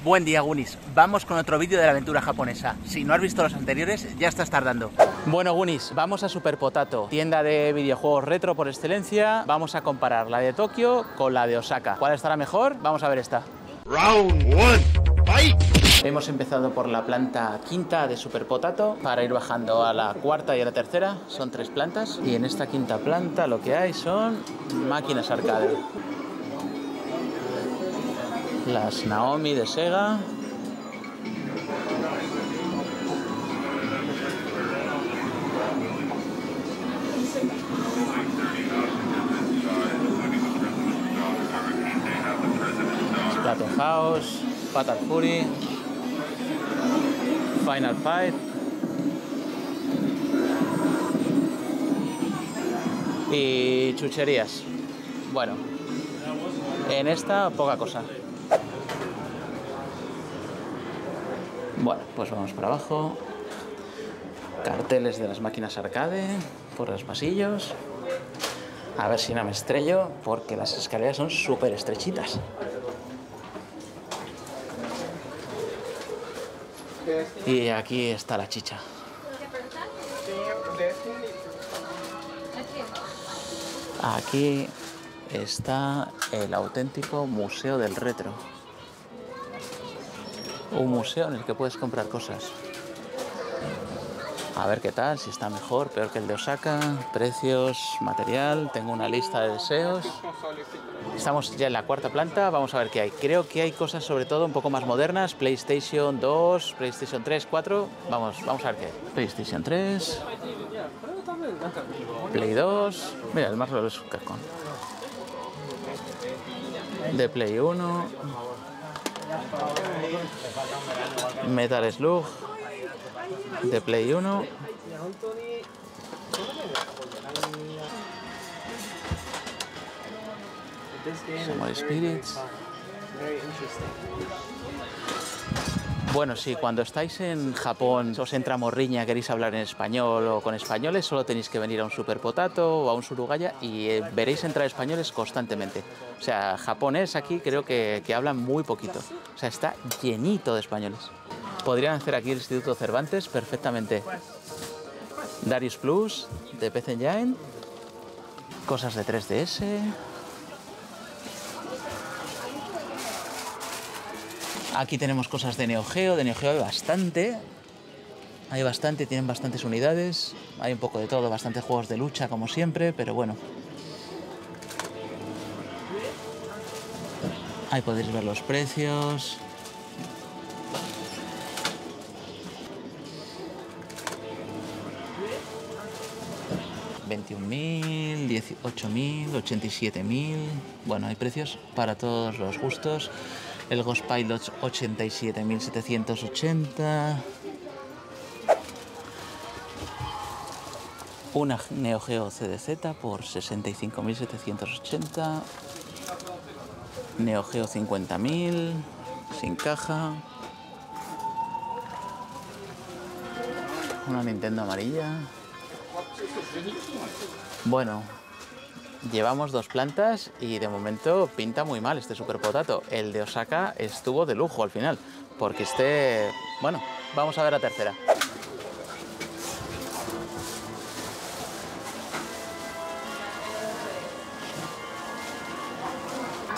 Buen día, Gunis. Vamos con otro vídeo de la aventura japonesa. Si no has visto los anteriores, ya estás tardando. Bueno, Gunis, vamos a Super Potato, tienda de videojuegos retro por excelencia. Vamos a comparar la de Tokio con la de Osaka. ¿Cuál estará mejor? Vamos a ver esta. Round 1, fight. Hemos empezado por la planta quinta de Super Potato para ir bajando a la cuarta y a la tercera. Son 3 plantas. Y en esta quinta planta lo que hay son máquinas arcade. Las Naomi de Sega. Splatterhouse, Fatal Fury, Final Fight y chucherías. Bueno, en esta poca cosa. Bueno, pues vamos para abajo. Carteles de las máquinas arcade por los pasillos. A ver si no me estrello, porque las escaleras son súper estrechitas. Y aquí está la chicha. Aquí está el auténtico Museo del Retro. Un museo en el que puedes comprar cosas. A ver qué tal, si está mejor, peor que el de Osaka, precios, material, tengo una lista de deseos. Estamos ya en la cuarta planta, vamos a ver qué hay. Creo que hay cosas sobre todo un poco más modernas, PlayStation 2, PlayStation 3, 4, vamos a ver qué hay. PlayStation 3, Play 2, mira, el más raro es un cascón. De Play 1, Metal Slug, de Play 1. Samurai Spirits. Bueno, sí, cuando estáis en Japón os entra morriña, queréis hablar en español o con españoles, solo tenéis que venir a un Super Potato o a un Surugaya y veréis entrar españoles constantemente. O sea, japonés aquí creo que hablan muy poquito. O sea, está llenito de españoles. Podrían hacer aquí el Instituto Cervantes perfectamente. Darius Plus, de PC Engine. Cosas de 3DS. Aquí tenemos cosas de Neo Geo hay bastante. Hay bastante, tienen bastantes unidades. Hay un poco de todo, bastantes juegos de lucha como siempre, pero bueno. Ahí podéis ver los precios. $21.000, $18.000, $87.000. Bueno, hay precios para todos los gustos. El Ghost Pilot 87.780. Una Neo Geo CDZ por 65.780. Neo Geo 50.000 sin caja. Una Nintendo amarilla. Bueno, llevamos 2 plantas y de momento pinta muy mal este Super Potato. El de Osaka estuvo de lujo al final, porque bueno, vamos a ver la tercera.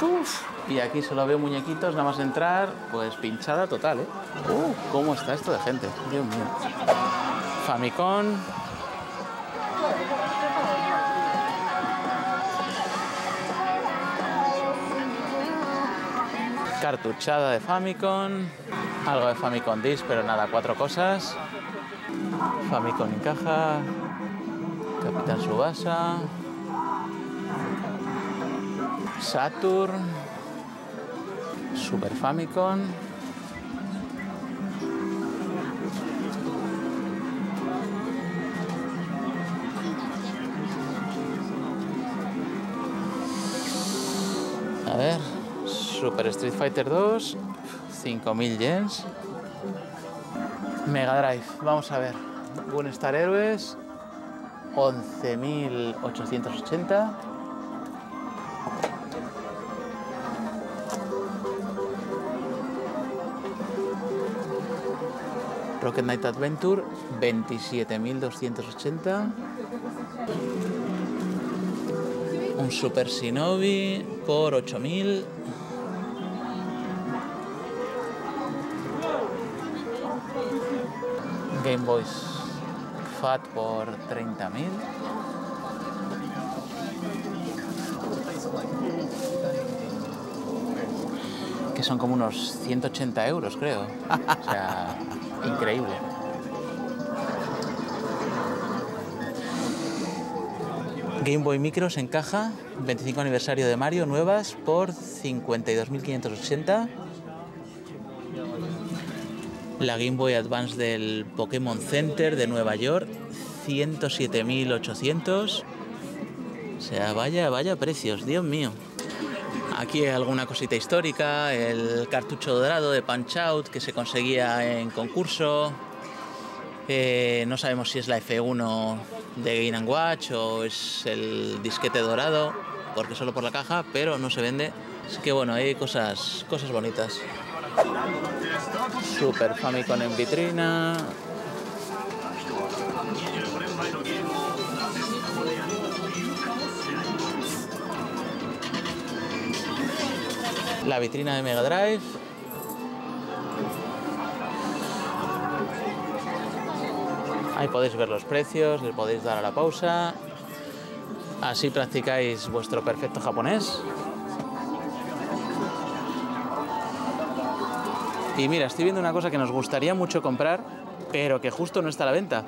Uf, y aquí solo veo muñequitos, nada más entrar, pues pinchada total, ¿eh? ¿Cómo está esto de gente? Dios mío. Famicom. Cartuchada de Famicom, algo de Famicom Disc, pero nada, 4 cosas. Famicom en caja, Capitán Tsubasa, Saturn, Super Famicom, a ver, Super Street Fighter 2, 5.000 yens. Mega Drive, vamos a ver. Gunstar Heroes, 11.880. Rocket Knight Adventure, 27.280. Un Super Shinobi por 8.000. Game Boy Fat por 30.000. Que son como unos 180 euros, creo. O sea, increíble. Game Boy Micros en caja, 25 aniversario de Mario, nuevas por 52.580. La Game Boy Advance del Pokémon Center de Nueva York, 107.800. O sea, vaya precios, Dios mío. Aquí hay alguna cosita histórica, el cartucho dorado de Punch Out que se conseguía en concurso. No sabemos si es la F1 de Game & Watch o es el disquete dorado, porque solo por la caja, pero no se vende. Así que bueno, hay cosas bonitas. Super Famicom en vitrina. La vitrina de Mega Drive. Ahí podéis ver los precios, le podéis dar a la pausa. Así practicáis vuestro perfecto japonés. Y mira, estoy viendo una cosa que nos gustaría mucho comprar, pero que justo no está a la venta.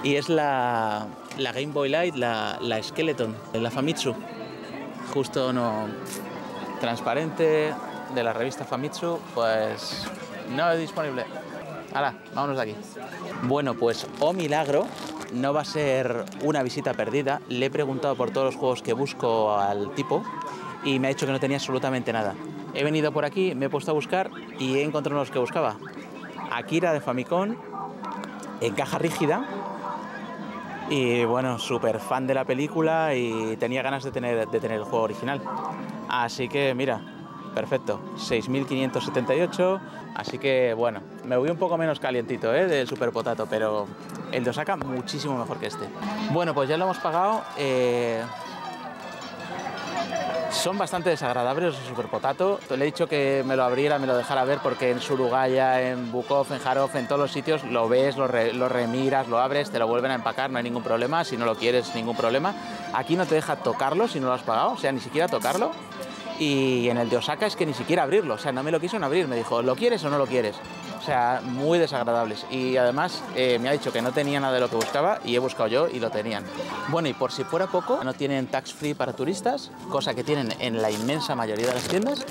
Y es la Game Boy Light, la Skeleton, la Famitsu. Justo no... transparente, de la revista Famitsu, pues no es disponible. ¡Hala! Vámonos de aquí. Bueno, pues, oh milagro, no va a ser una visita perdida. Le he preguntado por todos los juegos que busco al tipo y me ha dicho que no tenía absolutamente nada. He venido por aquí, me he puesto a buscar y he encontrado los que buscaba. Akira de Famicom, en caja rígida. Y bueno, súper fan de la película y tenía ganas de tener el juego original. Así que mira, perfecto, 6.578. Así que bueno, me voy un poco menos calientito del Super Potato, pero el de Osaka muchísimo mejor que este. Bueno, pues ya lo hemos pagado. Son bastante desagradables los Super Potato. Le he dicho que me lo abriera, me lo dejara ver, porque en Surugaya, en Bukov, en Harov, en todos los sitios lo ves, lo remiras, lo abres, te lo vuelven a empacar, no hay ningún problema. Si no lo quieres, ningún problema. Aquí no te deja tocarlo si no lo has pagado, o sea, ni siquiera tocarlo. Y en el de Osaka es que ni siquiera abrirlo, o sea, no me lo quiso abrir, me dijo, ¿lo quieres o no lo quieres? O sea, muy desagradables. Y además me ha dicho que no tenía nada de lo que buscaba y he buscado yo y lo tenían. Bueno, y por si fuera poco, no tienen tax free para turistas, cosa que tienen en la inmensa mayoría de las tiendas.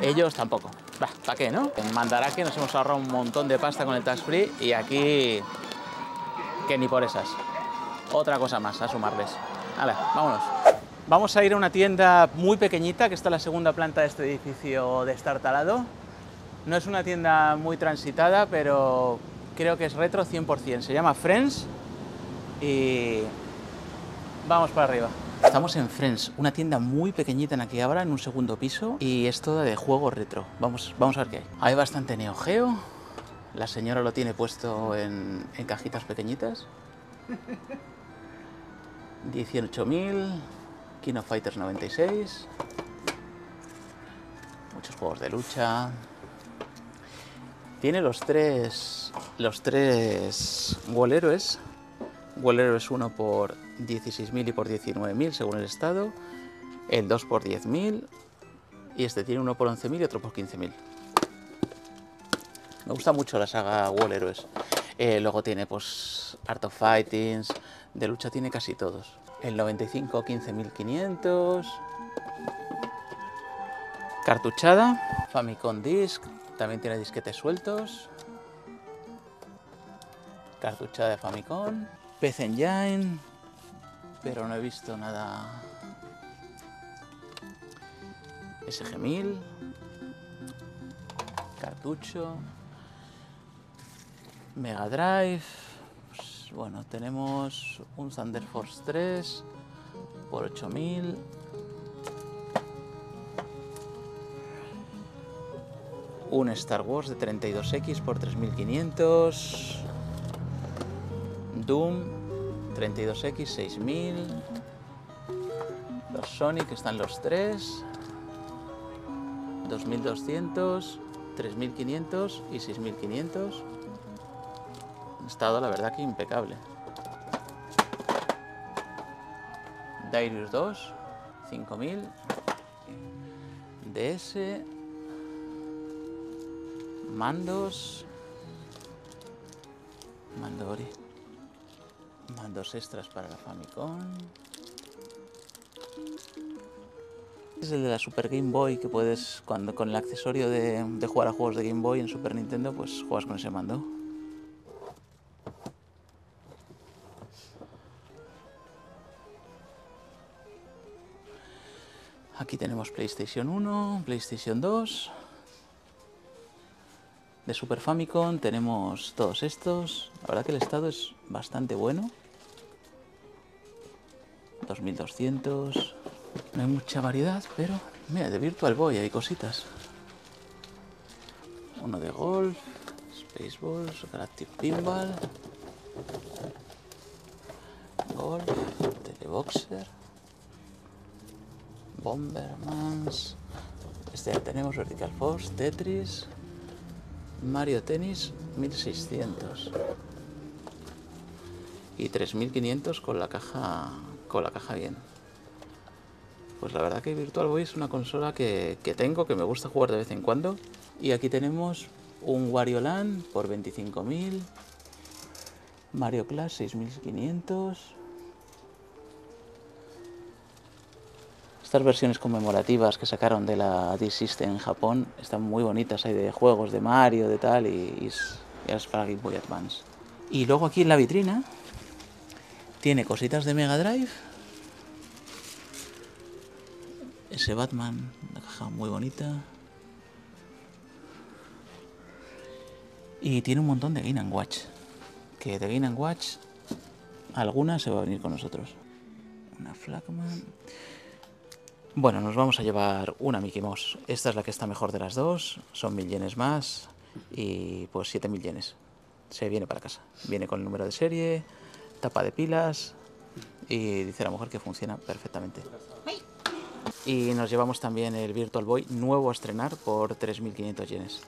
Ellos tampoco. Bah, ¿para qué, no? En Mandarake nos hemos ahorrado un montón de pasta con el tax free y aquí que ni por esas. Otra cosa más a sumarles. Vale, vámonos. Vamos a ir a una tienda muy pequeñita que está en la segunda planta de este edificio destartalado. No es una tienda muy transitada, pero creo que es retro 100%. Se llama Friends y vamos para arriba. Estamos en Friends, una tienda muy pequeñita en Akihabara, en un segundo piso, y es toda de juegos retro. Vamos a ver qué hay. Hay bastante Neo Geo. La señora lo tiene puesto en cajitas pequeñitas. 18.000. King of Fighters 96. Muchos juegos de lucha. Tiene los tres World Heroes. World Heroes 1 por 16.000 y por 19.000 según el estado. El 2 por 10.000. Y este tiene uno por 11.000 y otro por 15.000. Me gusta mucho la saga World Heroes. Luego tiene pues Art of Fighting. De lucha tiene casi todos. El 95, 15.500. Cartuchada. Famicom Disc. También tiene disquetes sueltos. Cartuchada de Famicom. PC Engine. Pero no he visto nada. SG-1000. Cartucho. Mega Drive. Pues, bueno, tenemos un Thunder Force 3 por 8.000. un Star Wars de 32X por 3.500. Doom 32X 6.000. Los Sonic están los tres. 2.200, 3.500 y 6.500. Estado la verdad que impecable. Darius 2, 5.000. DS. Mandos. Mandori. Mandos extras para la Famicom. Es el de la Super Game Boy, que puedes, con el accesorio de jugar a juegos de Game Boy en Super Nintendo, pues juegas con ese mando. Aquí tenemos PlayStation 1, PlayStation 2. De Super Famicom tenemos todos estos. La verdad que el estado es bastante bueno. 2.200. No hay mucha variedad, pero mira, de Virtual Boy hay cositas. Uno de golf, Spaceballs, Galactic Pinball, golf, Teleboxer, Bombermans. Este ya tenemos, Vertical Force, Tetris, Mario Tennis, 1.600 y 3.500 con la caja bien. Pues la verdad que Virtual Boy es una consola que tengo, que me gusta jugar de vez en cuando. Y aquí tenemos un Wario Land por 25.000, Mario Clash 6.500. Estas versiones conmemorativas que sacaron de la D-System en Japón están muy bonitas, hay de juegos de Mario, de tal, y es para Game Boy Advance. Y luego aquí en la vitrina tiene cositas de Mega Drive. Ese Batman, una caja muy bonita. Y tiene un montón de Game & Watch. Que de Game & Watch, alguna se va a venir con nosotros. Una Flagman. Bueno, nos vamos a llevar una Mickey Mouse. Esta es la que está mejor de las dos. Son 1.000 yenes más. Y pues 7.000 yenes. Se viene para casa. Viene con el número de serie, tapa de pilas. Y dice la mujer que funciona perfectamente. Y nos llevamos también el Virtual Boy nuevo a estrenar por 3.500 yenes.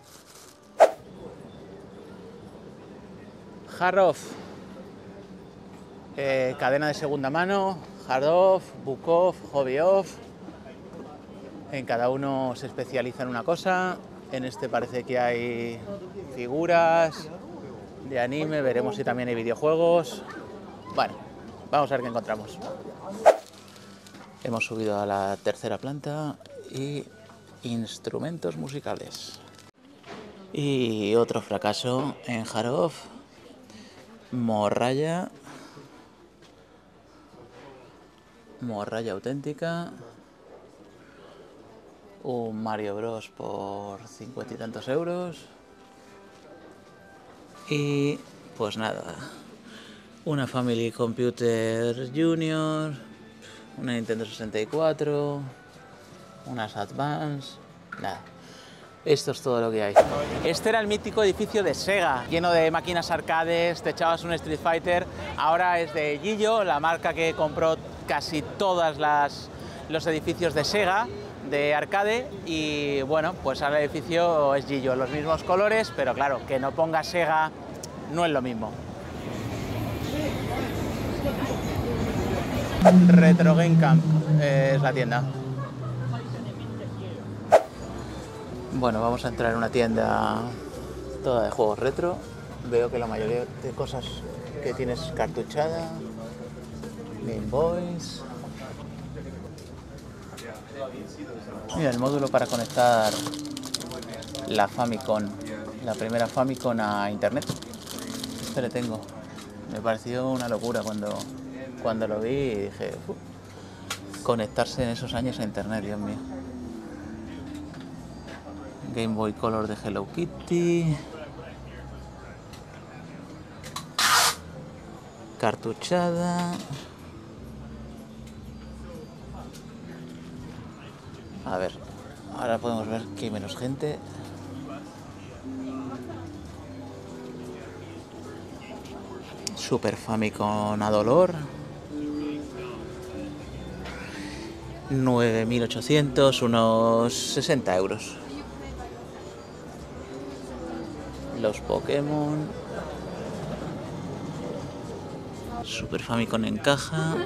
Hard Off. Cadena de segunda mano. Hard Off, Book Off, Hobby Off. En cada uno se especializa en una cosa. En este parece que hay figuras de anime. Veremos si también hay videojuegos. Bueno, vamos a ver qué encontramos. Hemos subido a la tercera planta y instrumentos musicales. Y otro fracaso en Hard Off. Morralla auténtica. Un Mario Bros por 50 y tantos euros. Y pues nada, una Family Computer Junior, una Nintendo 64, unas Advance, nada. Esto es todo lo que hay. Este era el mítico edificio de Sega, lleno de máquinas arcades, te echabas un Street Fighter. Ahora es de Gillo, la marca que compró casi todos los edificios de Sega, de arcade. Y bueno, pues ahora el edificio es Gillo, los mismos colores, pero claro, que no ponga Sega no es lo mismo. Retro Game Camp es la tienda. Bueno, vamos a entrar en una tienda toda de juegos retro. Veo que la mayoría de cosas que tienes cartuchada, Game Boys. Mira, el módulo para conectar la Famicom, la primera Famicom a internet. Este le tengo. Me pareció una locura cuando lo vi y dije, conectarse en esos años a internet, Dios mío. Game Boy Color de Hello Kitty. Cartuchada. A ver, ahora podemos ver que hay menos gente. Super Famicom a dolor. 9.800, unos 60 euros. Los Pokémon. Super Famicom en caja.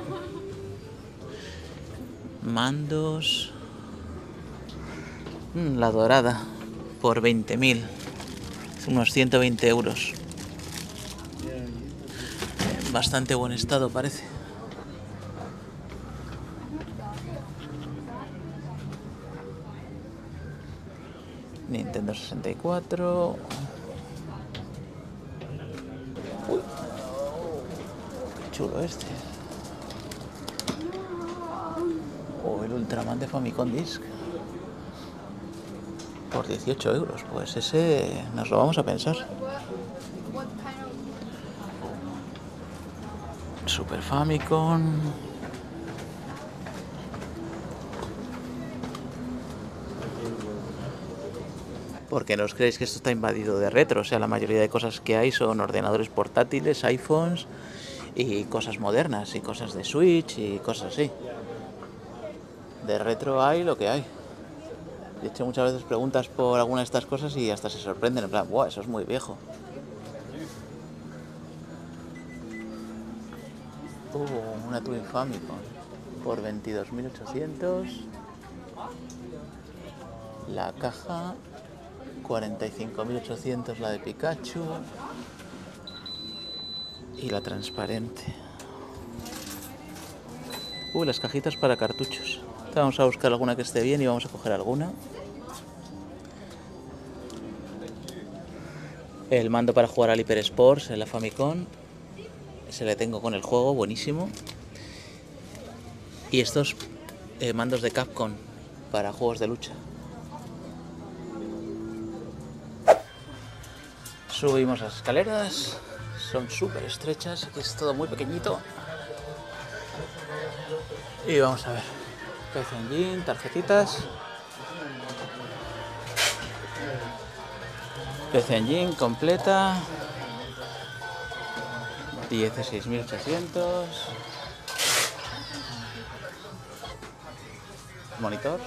Mandos. La dorada. Por 20.000. Unos 120 euros. Bastante buen estado parece. Nintendo 64. Uy, qué chulo este. O el Ultraman de Famicom Disk. Por 18 euros. Pues ese nos lo vamos a pensar. Super Famicom. Porque no os creéis que esto está invadido de retro. O sea, la mayoría de cosas que hay son ordenadores portátiles, iPhones y cosas modernas y cosas de Switch y cosas así. De retro hay lo que hay. De hecho, muchas veces preguntas por alguna de estas cosas y hasta se sorprenden. En plan, ¡buah, eso es muy viejo! Una Twin Famicom por 22.800. La caja 45.800 la de Pikachu. Y la transparente. Las cajitas para cartuchos. Vamos a buscar alguna que esté bien y vamos a coger alguna. El mando para jugar al Hyper Sports en la Famicom. Se le tengo con el juego, buenísimo. Y estos mandos de Capcom para juegos de lucha. Subimos las escaleras. Son súper estrechas, aquí es todo muy pequeñito. Y vamos a ver. PC Engine, tarjetitas. PC Engine completa. 16.800. Monitor.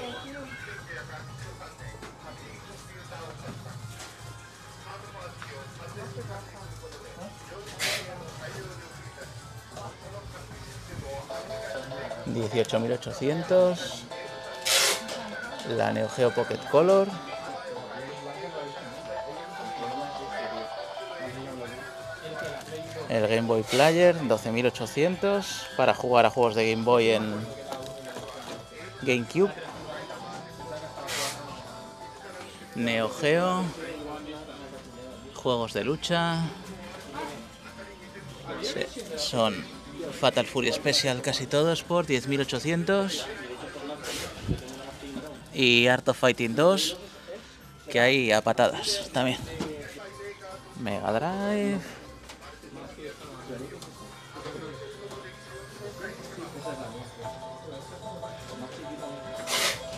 $18.800. La Neo Geo Pocket Color. El Game Boy Player, 12.800 para jugar a juegos de Game Boy en GameCube. Neo Geo. Juegos de lucha. Sí, son Fatal Fury Special casi todos por 10.800. Y Art of Fighting 2, que hay a patadas también. Mega Drive.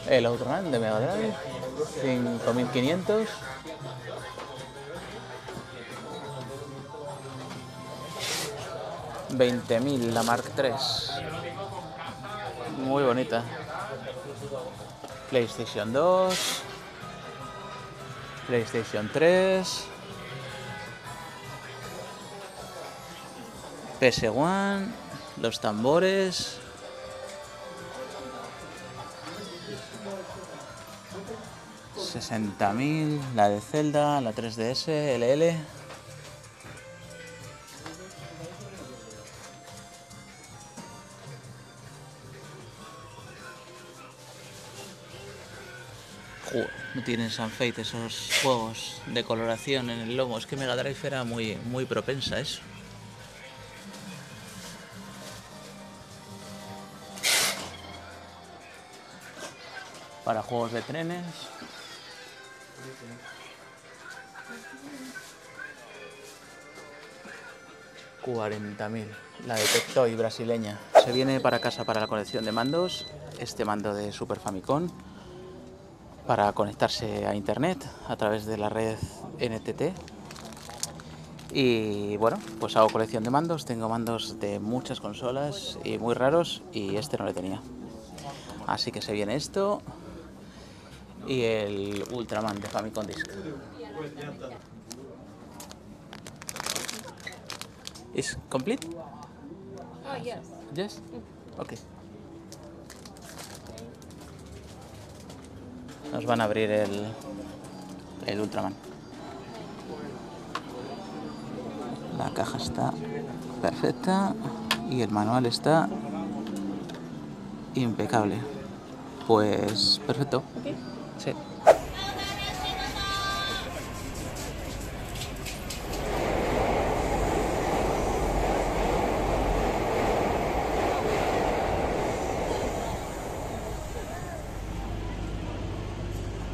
El Outrun de Mega Drive, 5.500. $20.000 la Mark III. Muy bonita. PlayStation 2. PlayStation 3. PS1. Los tambores. $60.000, la de Zelda, la 3DS, LL. No tienen San Fate esos juegos de coloración en el lomo. Es que Mega Drive era muy propensa a eso. Para juegos de trenes. $40.000, la de Tectoy brasileña. Se viene para casa para la colección de mandos. Este mando de Super Famicom. para conectarse a internet a través de la red NTT. Y bueno, pues hago colección de mandos. Tengo mandos de muchas consolas y muy raros, y este no le tenía. Así que se viene esto y el Ultraman de Famicom Disk. ¿Is complete? Oh, yes. Yes? Okay. Nos van a abrir el Ultraman. La caja está perfecta y el manual está impecable. Pues perfecto. Okay. Sí.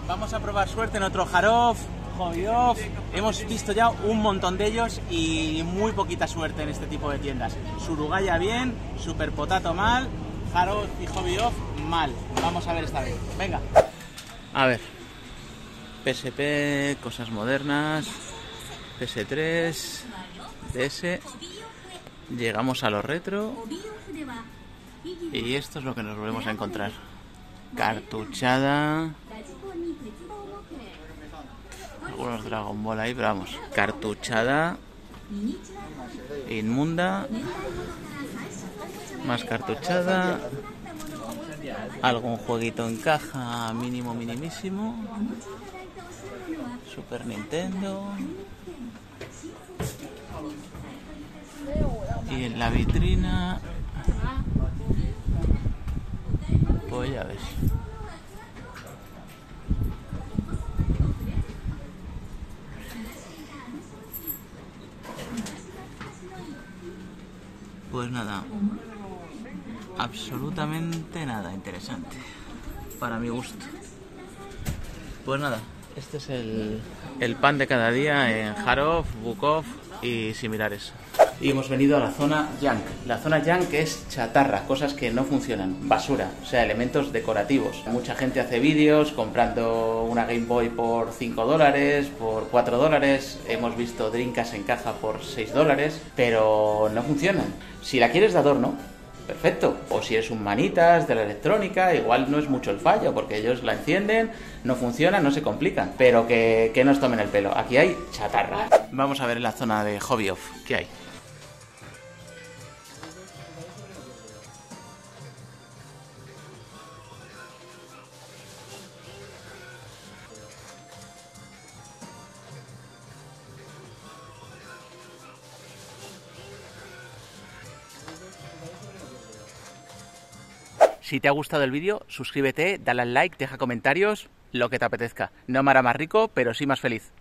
Vamos a probar suerte en otro Harov, Hobby-Off. Hemos visto ya un montón de ellos y muy poquita suerte en este tipo de tiendas. Surugaya bien, Super Potato mal, Harov y Hobby-Off mal. Vamos a ver esta vez. Venga. A ver. PSP, cosas modernas, PS3, DS. Llegamos a lo retro. Y esto es lo que nos volvemos a encontrar. Cartuchada. Algunos Dragon Ball ahí, pero vamos. Cartuchada. Inmunda. Más cartuchada. Algún jueguito en caja mínimo, minimísimo. Super Nintendo. Y en la vitrina, pues ya ves. Pues nada, absolutamente nada interesante, para mi gusto. Pues nada, este es el pan de cada día en Harov, Bukov y similares. Y hemos venido a la zona junk. La zona junk es chatarra, cosas que no funcionan, basura, o sea, elementos decorativos. Mucha gente hace vídeos comprando una Game Boy por $5, por $4. Hemos visto Dreamcast en caja por $6, pero no funcionan. Si la quieres de adorno, perfecto. O si es un manitas de la electrónica, igual no es mucho el fallo, porque ellos la encienden, no funciona, no se complican. Pero que nos tomen el pelo. Aquí hay chatarra. Vamos a ver en la zona de Hobby-Off, ¿qué hay? Si te ha gustado el vídeo, suscríbete, dale al like, deja comentarios, lo que te apetezca. No me hará más rico, pero sí más feliz.